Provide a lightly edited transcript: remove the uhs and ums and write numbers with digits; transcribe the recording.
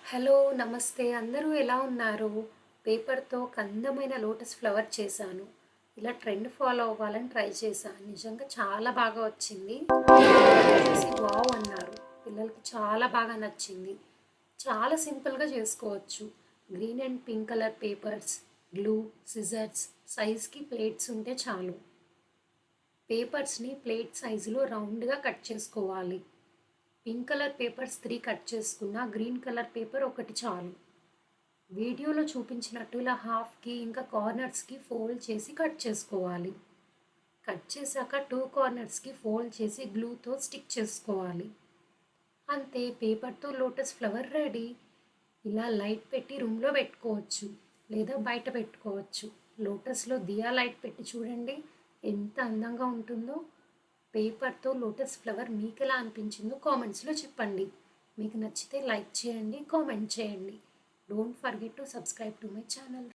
Hello నమస్తే అందరూ ఎలా ఉన్నారు? పేపర్‌తో ఒక అందమైన లోటస్ ఫ్లవర్ చేశాను. ఇలా ట్రెండ్ ఫాలో అవ్వాలని ట్రై చేశా. నిజంగా చాలా బాగా వచ్చింది. చూసి వావ్ అన్నారు. పిల్లలకి చాలా బాగా నచ్చింది. చాలా సింపుల్‌గా చేసుకోవచ్చు. Green and pink colour papers, glue, scissors, సైజ్‌కి ప్లేట్స్ ఉంటే చాలు. పేపర్స్‌ని ప్లేట్ సైజులో రౌండ్‌గా కట్ చేసుకోవాలి. పింక్ కలర్ పేపర్స్ 3 కట్ చేసుకున్నా, గ్రీన్ కలర్ పేపర్ ఒకటి చాలు. వీడియోలో చూపించినట్టు ఇలా హాఫ్‌కి ఇంకా కార్నర్స్‌కి ఫోల్డ్ చేసి కట్ చేసుకోవాలి. కట్ చేశాక 2 కార్నర్స్‌కి ఫోల్డ్ చేసి గ్లూతో స్టిక్ చేసుకోవాలి. అంతే, పేపర్‌తో లోటస్ ఫ్లవర్ రెడీ. ఇలా లైట్ పెట్టి రూమ్‌లో పెట్టుకోవచ్చు లేదా బయట పెట్టుకోవచ్చు. లోటస్‌లో దియా లైట్ పెట్టి చూడండి ఎంత అందంగా ఉంటుందో. పేపర్‌తో లోటస్ ఫ్లవర్ మీకెలా అనిపించిందో కామెంట్స్‌లో చెప్పండి. మీకు నచ్చితే లైక్ చేయండి, కామెంట్ చేయండి. Don't forget to subscribe to my channel.